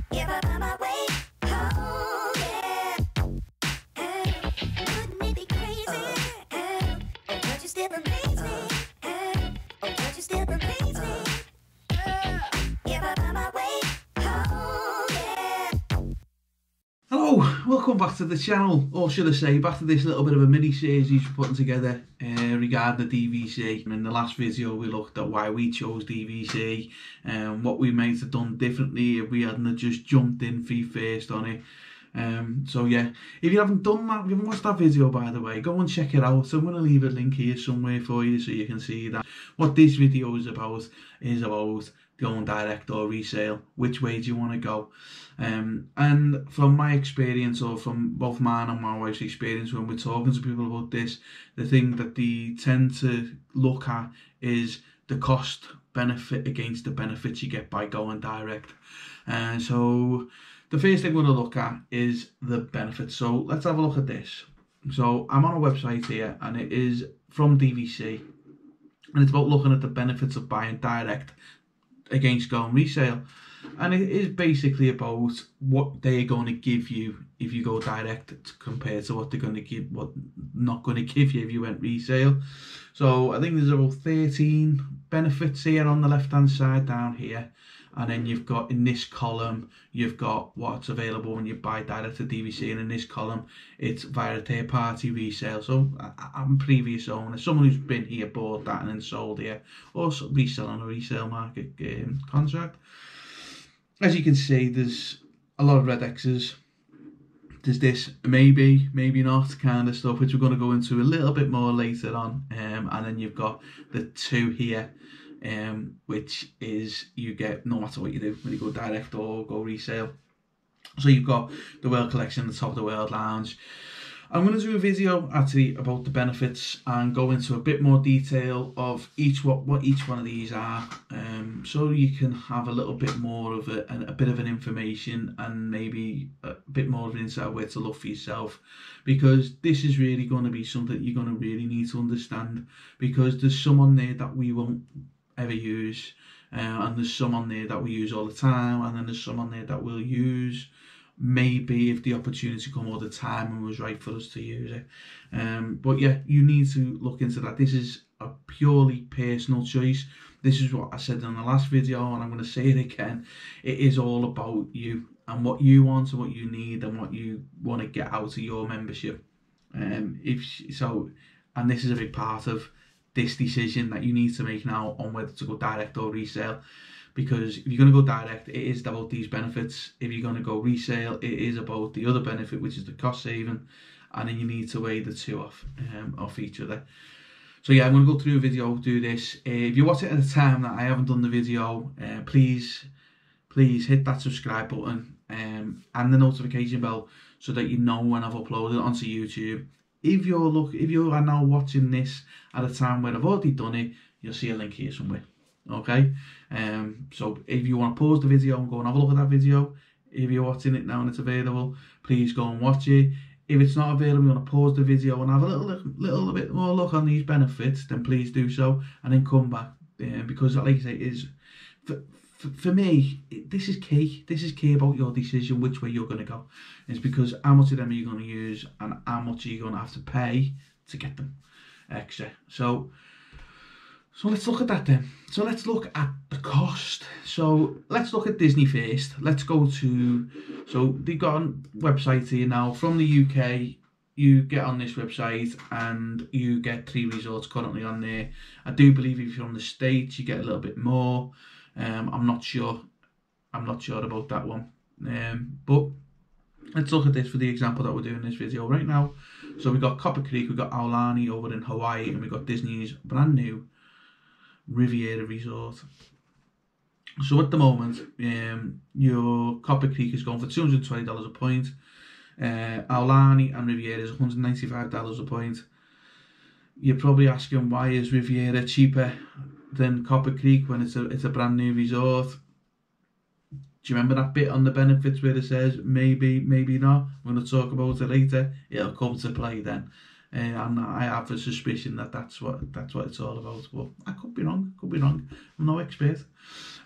If I find my way home, yeah. Wouldn't it be crazy? Oh, don't you still amaze me? Oh, don't you still amaze me? If I find my way home, yeah. Hello, welcome back to the channel, or should I say back to this little bit of a mini series we're putting together regarding the DVC. And in the last video we looked at why we chose DVC and what we might have done differently if we hadn't just jumped in feet first on it. So yeah, if you haven't done that, if you haven't watched that video by the way, go and check it out. So I'm going to leave a link here somewhere for you so you can see that. What this video is about going direct or resale. Which way do you want to go? And from my experience, or from both mine and my wife's experience, when we're talking to people about this, the thing that they tend to look at is the cost benefit against the benefits you get by going direct. And so the first thing we're going to look at is the benefits. So let's have a look at this. So I'm on a website here and it is from DVC, and it's about looking at the benefits of buying direct against going resale. And it is basically about what they're going to give you if you go direct compared to what they're going to give, what not going to give you if you went resale. So I think there's about 13 benefits here on the left hand side down here. And then you've got in this column, you've got what's available when you buy direct to DVC, and in this column, it's via a third party resale. So I'm a previous owner, someone who's been here, bought that and then sold here, or reselling a resale market contract. As you can see, there's a lot of red X's. There's this maybe, maybe not kind of stuff, which we're going to go into a little bit more later on. And then you've got the two here, which is you get no matter what you do when you go direct or go resale. So you've got the World Collection, the Top of the World Lounge. I'm going to do a video actually about the benefits and go into a bit more detail of what each one of these are, so you can have a little bit more of a bit of an information and maybe a bit more of an insight where to look for yourself, because this is really going to be something you're going to really need to understand, because there's some on there that we won't ever use, and there's some on there that we use all the time, and then there's some on there that we'll use maybe if the opportunity come all the time and was right for us to use it. But yeah, you need to look into that. This is a purely personal choice. This is what I said in the last video, and I'm going to say it again. It is all about you and what you want and what you need and what you want to get out of your membership. And this is a big part of this decision that you need to make now on whether to go direct or resale. Because if you're going to go direct, it is about these benefits. If you're going to go resale, it is about the other benefit, which is the cost saving. And then you need to weigh the two off each other. So yeah, I'm going to go through a video, do this. If you watch it at a time that I haven't done the video, please hit that subscribe button and the notification bell so that you know when I've uploaded it onto YouTube. If you are now watching this at a time where I've already done it, you'll see a link here somewhere. Okay, so if you want to pause the video and go and have a look at that video, if you're watching it now and it's available, please go and watch it. If it's not available, you want to pause the video and have a little bit more look on these benefits, then please do so, and then come back, because like I say, is for me, this is key. This is key about your decision which way you're going to go. It's because how much of them are you going to use and how much are you going to have to pay to get them extra. So let's look at that then. So let's look at the cost. So let's look at Disney first. Let's go to, so they've got a website here now from the UK. You get on this website and you get 3 resorts currently on there. I do believe if you're from the States, you get a little bit more. I'm not sure about that one. But let's look at this for the example that we're doing this video right now. So we've got Copper Creek, we've got Aulani over in Hawaii, and we've got Disney's brand new Riviera Resort. So at the moment, your Copper Creek is going for $220 a point. Aulani and Riviera is $195 a point. You're probably asking, why is Riviera cheaper than Copper Creek when it's a brand new resort? Do you remember that bit on the benefits where it says maybe, maybe not? I'm going to talk about it later. It'll come to play then. and I have a suspicion that that's what it's all about. But I could be wrong. I'm no expert.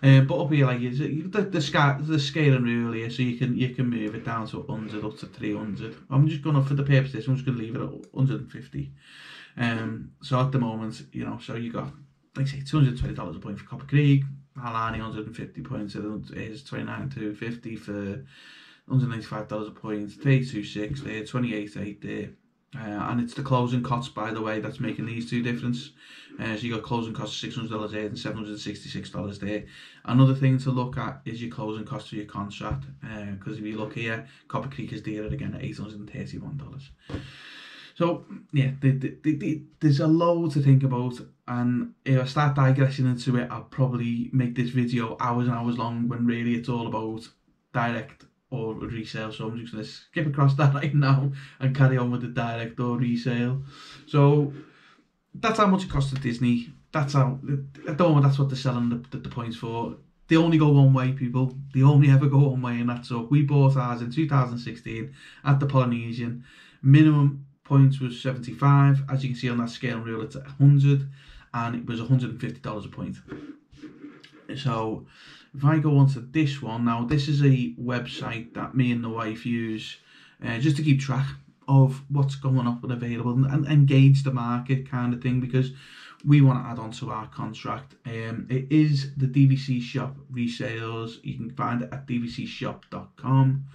But up here, like the scaling rule here, so you can move it down to 100 up to 300. I'm just gonna, for the purpose of this, I'm just gonna leave it at 150. So at the moment, so you got, like I say, $220 a point for Copper Creek. Alani 150 points is 29,250 for $195 a point. 32.6 there, 28.8 there. And it's the closing costs, by the way, that's making these two difference. So you got closing costs of $600 there and $766 there. Another thing to look at is your closing costs for your contract, because if you look here, Copper Creek is dearer again at $831. So yeah, there's a load to think about, and if I start digressing into it, I'll probably make this video hours and hours long, when really it's all about direct or resale. So I'm just going to skip across that right now and carry on with the direct or resale. So that's how much it costs at Disney. That's how, at the moment, that's what they're selling the points for. They only go one way, people. They only ever go one way, and that's up. We bought ours in 2016 at the Polynesian. Minimum points was 75. As you can see on that scale rule, it's at 100, and it was $150 a point. So if I go on to this one, now this is a website that me and the wife use just to keep track of what's going up and available, and engage the market kind of thing, because we want to add on to our contract. It is the DVC Shop resales. You can find it at dvcshop.com.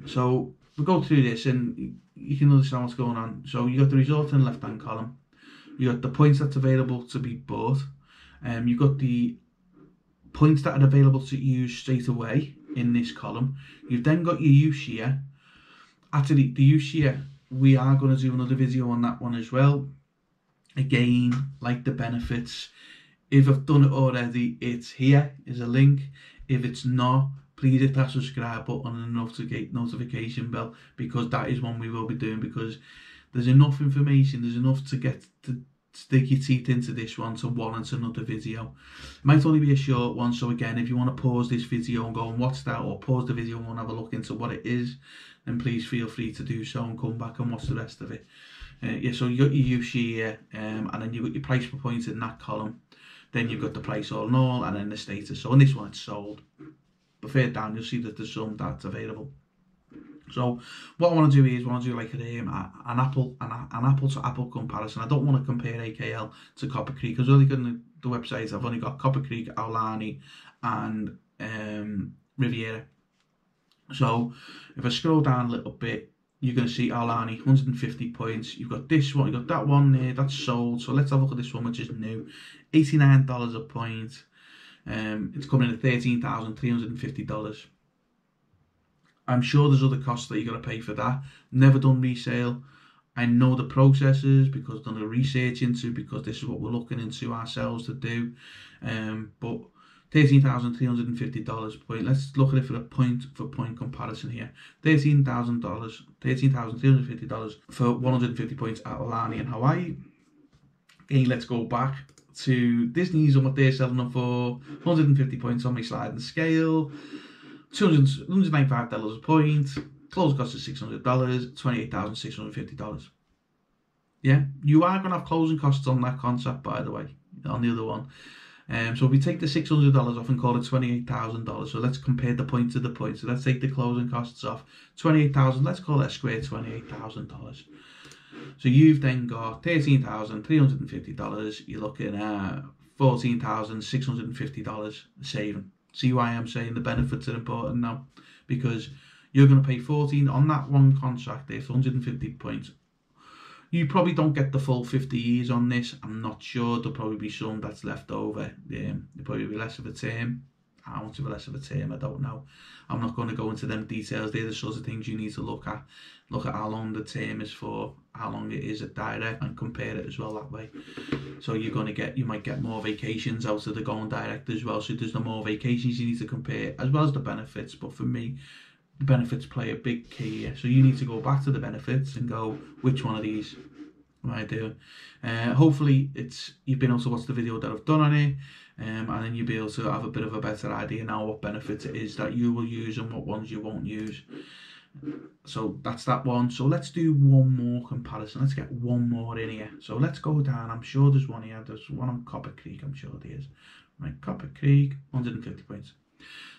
So we'll go through this and you can understand what's going on. So you got the result in the left hand column, you got the points that's available to be bought, you've got the points that are available to use straight away in this column. You've then got your use year. Actually, the use year, we are going to do another video on that one as well. Again, like the benefits, if I've done it already, it's here is a link. If it's not, please hit that subscribe button and notification bell, because that is one we will be doing, because there's enough information, there's enough to get to stick your teeth into this one to warrant another video. It might only be a short one, so again, if you want to pause this video and go and watch that, or pause the video and have a look into what it is, then please feel free to do so and come back and watch the rest of it. Yeah, so you got your use year, and then you've got your price per point in that column. Then you've got the price all in all, and then the status. So in this one, it's sold. But further down, you'll see that there's some that's available. So what I want to do is, like an apple to apple comparison. I don't want to compare AKL to Copper Creek, because only on the website I've only got Copper Creek, Aulani, and Riviera. So if I scroll down a little bit, you're going to see Aulani 150 points. You've got this one, you've got that one there, that's sold. So let's have a look at this one, which is new, $89 a point. It's coming in at $13,350. I'm sure there's other costs that you're going to pay for that. Never done resale. I know the processes because I've done the research into, because this is what we're looking into ourselves to do. But $13,350 point. Let's look at it for a point comparison here. $13,350 for 150 points at Aulani in Hawaii. Okay, let's go back to Disney's and what they're selling them for. 150 points on my sliding scale. $295 a point. Close cost is $600. $28,650. Yeah, you are going to have closing costs on that contract, by the way, on the other one. So if we take the $600 off and call it $28,000, so let's compare the point to the point. So let's take the closing costs off. $28,000, let's call that square $28,000. So you've then got $13,350. You're looking at $14,650 saving. See why I'm saying the benefits are important now? Because you're going to pay 14 on that one contract there for 150 points. You probably don't get the full 50 years on this. I'm not sure. There'll probably be some that's left over. There'll probably be less of a term. How much of a less of a term, I don't know. I'm not going to go into them details. They're the sorts of things you need to look at. Look at how long the term is for, how long it is at direct, and compare it as well that way. So you might get more vacations out of the going direct as well. So there's no more vacations you need to compare, as well as the benefits. But for me, the benefits play a big key here. So you need to go back to the benefits and go, which one of these am I doing? Hopefully you've been able to watch the video that I've done on it, and then you'll be able to have a bit of a better idea now what benefits it is that you will use and what ones you won't use. So that's that one. So let's do one more comparison. Let's get one more in here. So let's go down. I'm sure there's one here. There's one on Copper Creek. I'm sure there is. Right, Copper Creek, 150 points.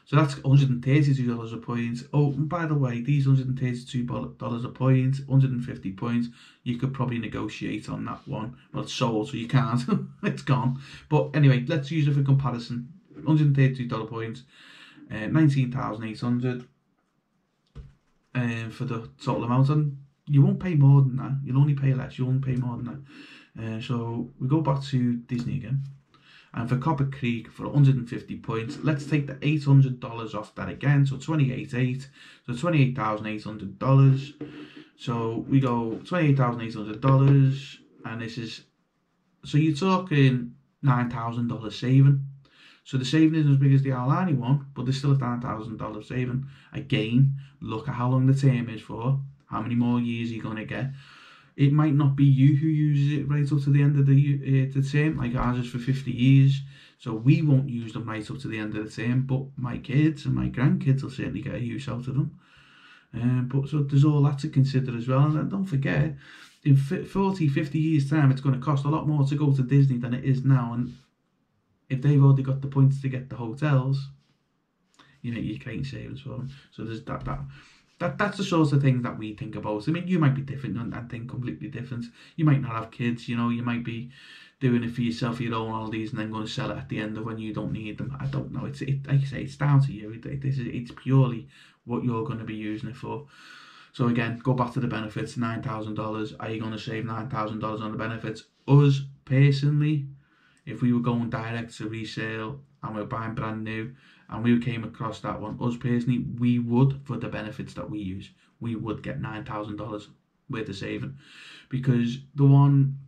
So that's $132 a point. Oh, and by the way, these $132 a point, 150 points, you could probably negotiate on that one. Well, it's sold, so you can't. It's gone. But anyway, let's use it for comparison. $132 points, 19,800 for the total amount. And you won't pay more than that. You'll only pay less. You won't pay more than that. So we go back to Disney again. And for Copper Creek, for 150 points, let's take the $800 off that again. So 28,800, so $28,800. So we go $28,800, and this is, so you're talking $9,000 saving. So the saving isn't as big as the Alani one, but there's still a $9,000 saving. Again, look at how long the term is for, how many more years you're going to get. It might not be you who uses it right up to the end of the term, like ours is for 50 years. So we won't use them right up to the end of the term, but my kids and my grandkids will certainly get a use out of them. But so there's all that to consider as well. And don't forget, in 40, 50 years time, it's going to cost a lot more to go to Disney than it is now. And if they've already got the points to get the hotels, you know, you're creating savings for them. So there's that's the sort of thing that we think about. I mean, you might be different and think completely different. You might not have kids, you know, you might be doing it for yourself, your own holidays, and then going to sell it at the end of when you don't need them. I don't know. Like I say, it's down to you. It's purely what you're going to be using it for. So again, go back to the benefits, $9,000. Are you going to save $9,000 on the benefits? Us, personally, if we were going direct to resale and we were buying brand new, and we came across that one, us personally, we would, for the benefits that we use, we would get $9,000 worth of saving. Because the one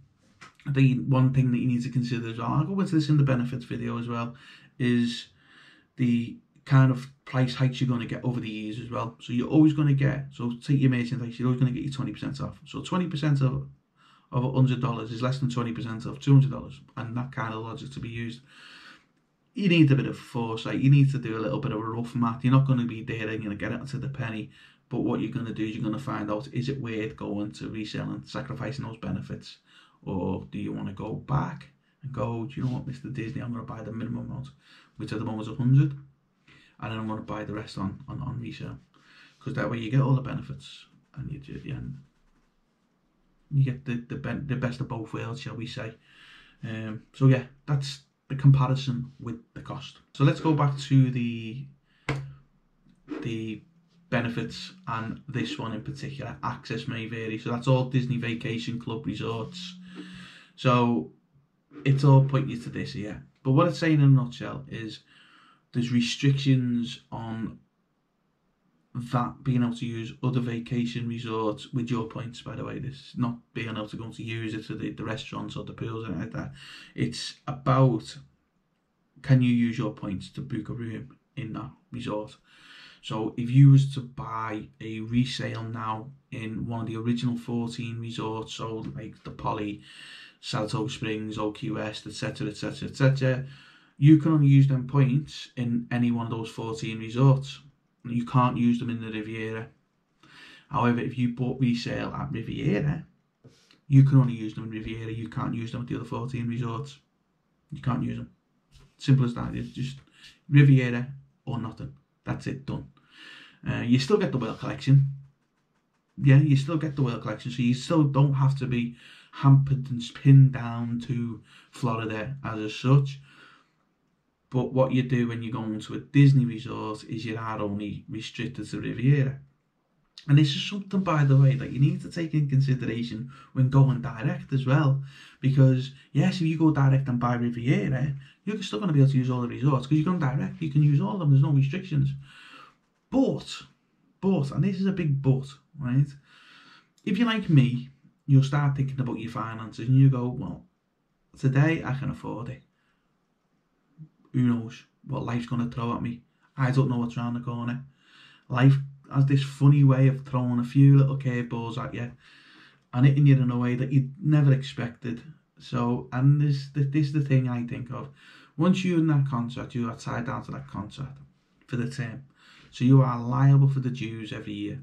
thing that you need to consider as well, I'll go into this in the benefits video as well, is the kind of price hikes you're going to get over the years as well. So you're always going to get, so take your merchandise, you're always going to get your 20% off. So 20% of $100 is less than 20% of $200, and that kind of logic to be used. You need a bit of foresight. You need to do a little bit of a rough math. You're not going to be there and you're going to get it to the penny. But what you're going to do is you're going to find out, is it worth going to resale and sacrificing those benefits? Or do you want to go back and go, do you know what, Mr. Disney, I'm going to buy the minimum amount, which at the moment is 100, and then I'm going to buy the rest on resale. Because that way you get all the benefits, and you get the best of both worlds, shall we say. So yeah, that's the comparison with the cost. So let's go back to the benefits, and this one in particular, access may vary. So that's all Disney Vacation Club resorts. So it's all pointing you to this here. But what it's saying in a nutshell is there's restrictions on that being able to use other vacation resorts with your points, by the way. This is not being able to go to use it to the restaurants or the pools or anything like that. It's about, can you use your points to book a room in that resort? So if you was to buy a resale now in one of the original 14 resorts, so like the Poly, Saratoga Springs, Old Key West, etc, etc, etc, you can only use them points in any one of those 14 resorts. You can't use them in the Riviera. However, if you bought resale at Riviera, you can only use them in Riviera. You can't use them at the other 14 resorts. You can't use them. Simple as that. It's just Riviera or nothing. That's it, done. You still get the whale collection. Yeah, you still get the whale collection. So you still don't have to be hampered and pinned down to Florida as such. But what you do when you go into a Disney resort is you are only restricted to Riviera. And this is something, by the way, that you need to take in consideration when going direct as well. Because, yes, if you go direct and buy Riviera, you're still going to be able to use all the resorts. Because you're going direct, you can use all of them, there's no restrictions. But, and this is a big but, right? If you're like me, you'll start thinking about your finances and you go, well, today I can afford it. Who knows what life's going to throw at me? I don't know what's around the corner. Life has this funny way of throwing a few little curveballs at you and hitting you in a way that you never expected. So, and this is the thing I think of. Once you're in that contract, you are tied down to that contract for the term. So you are liable for the dues every year.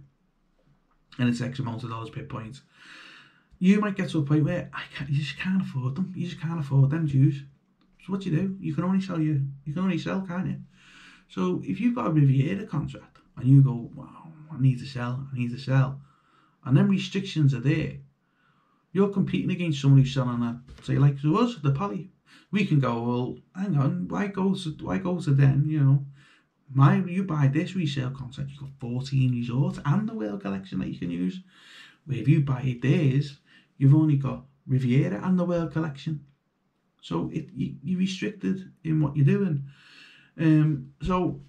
and it's X amount of dollars per point. You might get to a point where you just can't afford them. You just can't afford them dues. So what do? You can only sell, can't you? So if you've got a Riviera contract and you go, wow, I need to sell, and then restrictions are there, you're competing against someone who's selling at, say, like to us, the Poly. We can go, well, hang on, why go to them, you know? You buy this resale contract, you've got 14 resorts and the Whale Collection that you can use. Where if you buy it theirs, you've only got Riviera and the Whale Collection. So you're restricted in what you're doing. So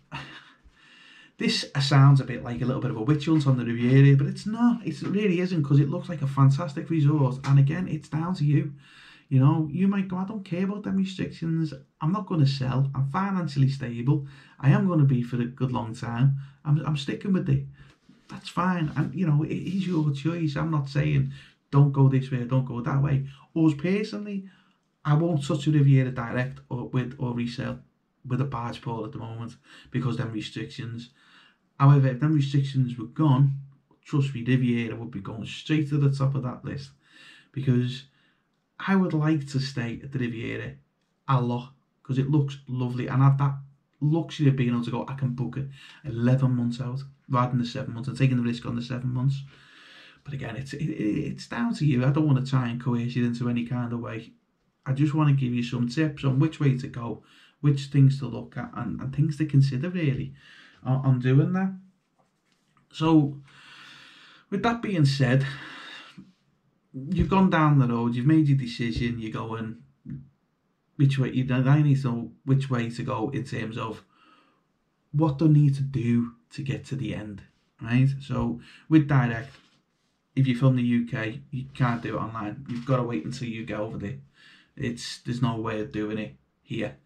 this sounds a bit like a little bit of a witch hunt on the Riviera, but it's not. It really isn't, because it looks like a fantastic resort. And again, it's down to you. You know, you might go, I don't care about them restrictions. I'm not going to sell. I'm financially stable. I am going to be for a good long time. I'm sticking with it. That's fine. And, you know, it is your choice. I'm not saying don't go this way or don't go that way. Us personally, I won't touch a Riviera Direct or resale with a barge pole at the moment because them restrictions. However, if them restrictions were gone, trust me, Riviera would be going straight to the top of that list, because I would like to stay at the Riviera a lot because it looks lovely, and I have that luxury of being able to go, I can book it 11 months out rather than the 7 months and taking the risk on the 7 months. But again, it's down to you. I don't want to try and coerce you into any kind of way. I just want to give you some tips on which way to go, which things to look at, and things to consider really on doing that. So with that being said, you've gone down the road, you've made your decision, you're going which way. I need to know which way to go in terms of what do I need to do to get to the end, right? So with Direct, if you're from the UK, you can't do it online. You've got to wait until you get over there. There's no way of doing it here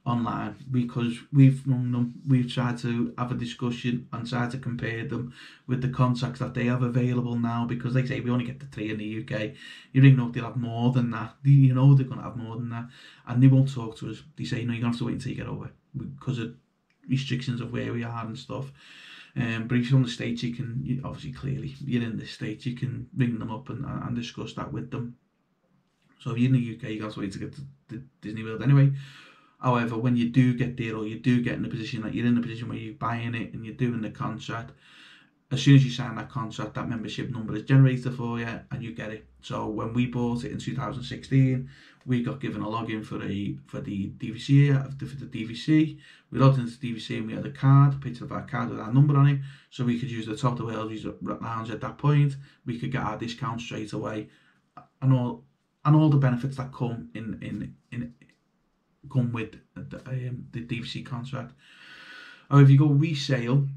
online, because we've run them, we've tried to have a discussion and tried to compare them with the contracts that they have available now, because they say we only get the 3 in the UK. You ring up, they'll have more than that. You know they're going to have more than that, and they won't talk to us. They say, no, you're going to have to wait until you get over because of restrictions of where we are and stuff. But if you're from the States, obviously clearly you're in the States, you can ring them up and discuss that with them. So if you're in the UK, you have to wait to get to the Disney World anyway. However, when you do get there, or you do get in a position that you're in a position where you're buying it and you're doing the contract, as soon as you sign that contract, that membership number is generated for you and you get it. So when we bought it in 2016, we got given a login for the DVC, for the DVC. We logged into the DVC and we had a card, a picture of our card with our number on it, so we could use the Top of the World Lounge at that point. We could get our discount straight away, and all the benefits that come come with the DVC contract. Or if you go resale,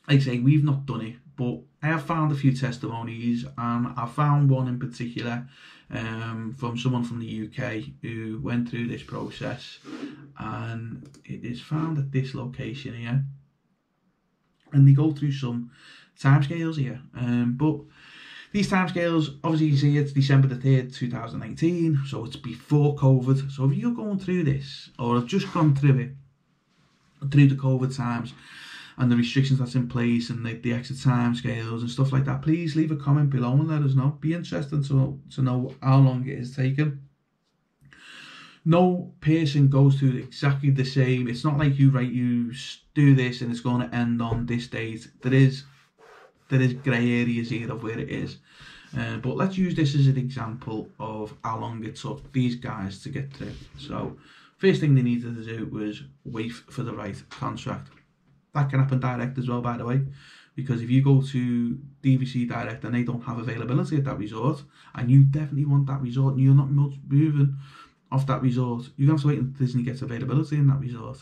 like I say, we've not done it, but I have found a few testimonies, and I found one in particular from someone from the UK who went through this process, and it is found at this location here, and they go through some timescales here, but these timescales, obviously you see it's December the 3rd, 2019, so it's before COVID. So if you're going through this, or have just gone through it, through the COVID times, and the restrictions that's in place, and the extra timescales and stuff like that, please leave a comment below and let us know. Be interested to know how long it is taken. No person goes through exactly the same. It's not like you do this and it's going to end on this date. There is grey areas here of where it is, but let's use this as an example of how long it took these guys to get through. So first thing they needed to do was wait for the right contract. That can happen direct as well, by the way, because if you go to DVC Direct and they don't have availability at that resort, and you definitely want that resort and you're not moving off that resort, you're going to have to wait until Disney gets availability in that resort.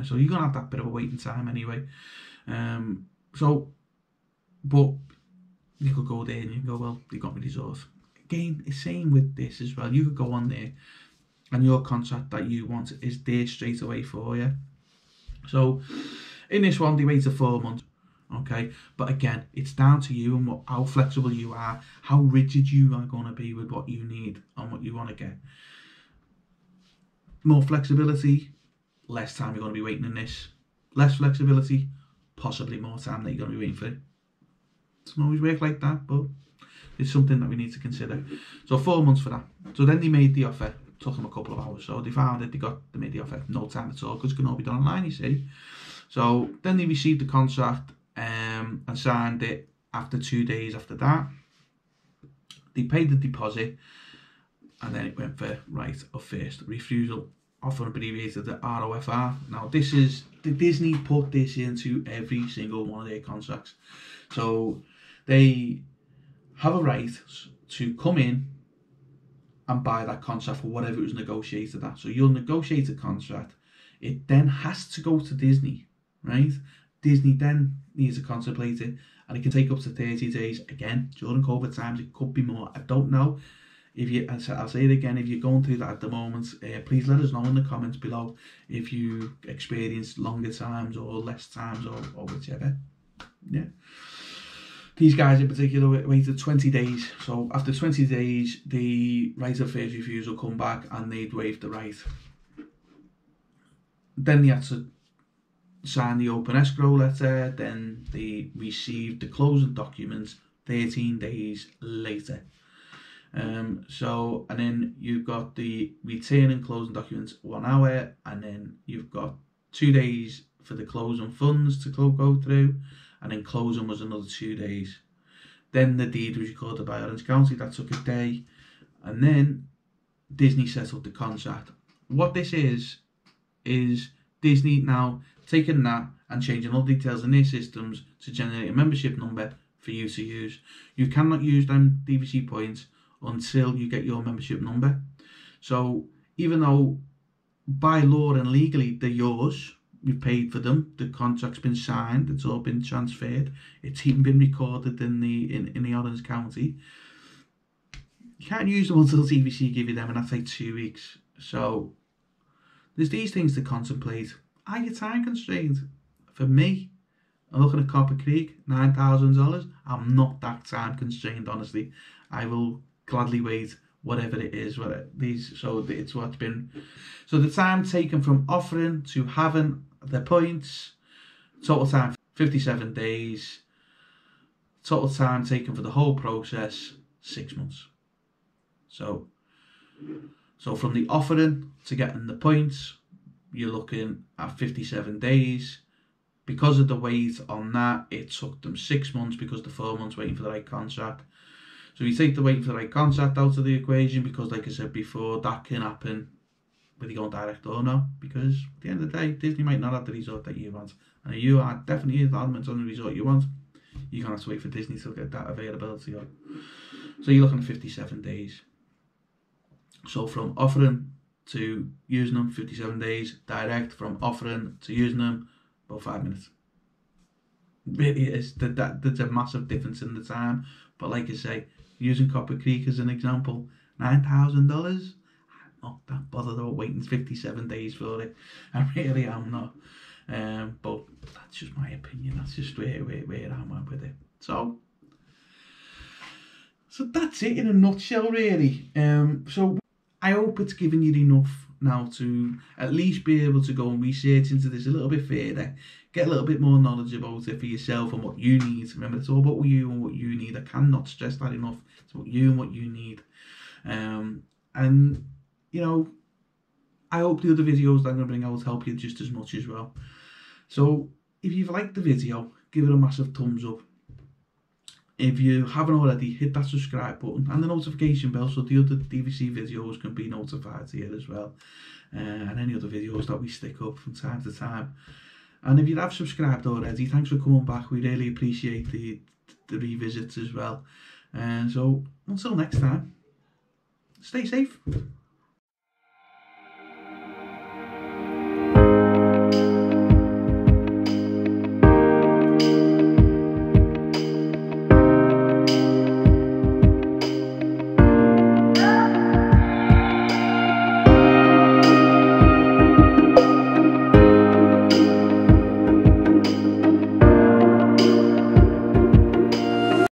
So you're going to have that bit of a waiting time anyway. But you could go there and you can go, well, they got me resort. Again, it's same with this as well. You could go on there and your contract that you want is there straight away for you. So in this one, they waited 4 months. Okay, but again, it's down to you and how flexible you are, how rigid you are going to be with what you need and what you want to get. More flexibility, less time you're going to be waiting in this. Less flexibility, possibly more time that you're going to be waiting for it. doesn't always work like that, but it's something that we need to consider. So 4 months for that. So then they made the offer. Took them a couple of hours. So they found it. They made the offer. No time at all, because it can all be done online, you see. So then they received the contract and signed it after 2 days after that. They paid the deposit, and then it went for right of first refusal, often abbreviated the ROFR. Now this is, the Disney put this into every single one of their contracts. So they have a right to come in and buy that contract for whatever it was negotiated at. So you'll negotiate a contract, it then has to go to Disney, right? Disney then needs to contemplate it, and it can take up to 30 days. Again, during COVID times, it could be more. I don't know. If you, I'll say it again, if you're going through that at the moment, please let us know in the comments below if you experienced longer times or less times or whichever. Yeah. These guys in particular waited 20 days. So after 20 days, the right of first refusal come back and they'd waived the right. Then they had to sign the open escrow letter. Then they received the closing documents 13 days later. And then you've got the return and closing documents 1 hour, and then you've got 2 days for the closing funds to go through, and then closing was another 2 days. Then the deed was recorded by Orange County, that took a day, and then Disney set up the contract. What this is Disney now taking that and changing all details in their systems to generate a membership number for you to use. You cannot use them DVC points until you get your membership number. So even though by law and legally they're yours, you've paid for them, the contract's been signed, it's all been transferred, it's even been recorded in the Orange County, you can't use them until DVC give you them, and that takes 2 weeks. So there's these things to contemplate. Are you time constrained? For me, I'm looking at Copper Creek, $9,000. I'm not that time constrained, honestly. I will gladly wait whatever it is. So it's what's been. So the time taken from offering to having the points, total time 57 days. Total time taken for the whole process 6 months. So from the offering to getting the points, you're looking at 57 days. Because of the wait on that, it took them 6 months, because the 4 months waiting for the right contract. So you take the waiting for the right contract out of the equation, because like I said before, that can happen whether you're going direct or not, because at the end of the day, Disney might not have the resort that you want. And if you are definitely adamant on the resort you want, you're going to have to wait for Disney to get that availability up. So you're looking at 57 days. So from offering to using them, 57 days. Direct from offering to using them, about 5 minutes. Really is. There's a massive difference in the time. But like I say, using Copper Creek as an example, $9,000. I'm not that bothered about waiting 57 days for it. I really am not. But that's just my opinion. That's just where I'm at with it. So that's it in a nutshell, really. So I hope it's given you enough now to at least be able to go and research into this a little bit further, get a little bit more knowledge about it for yourself and what you need. Remember, it's all about you and what you need. I cannot stress that enough. It's about you and what you need. And, you know, I hope the other videos that I'm going to bring out help you just as much as well. So if you've liked the video, give it a massive thumbs up. If you haven't already, hit that subscribe button and the notification bell so the other DVC videos can be notified here as well. And any other videos that we stick up from time to time. And if you have subscribed already, thanks for coming back. We really appreciate the revisits as well. And so until next time, stay safe.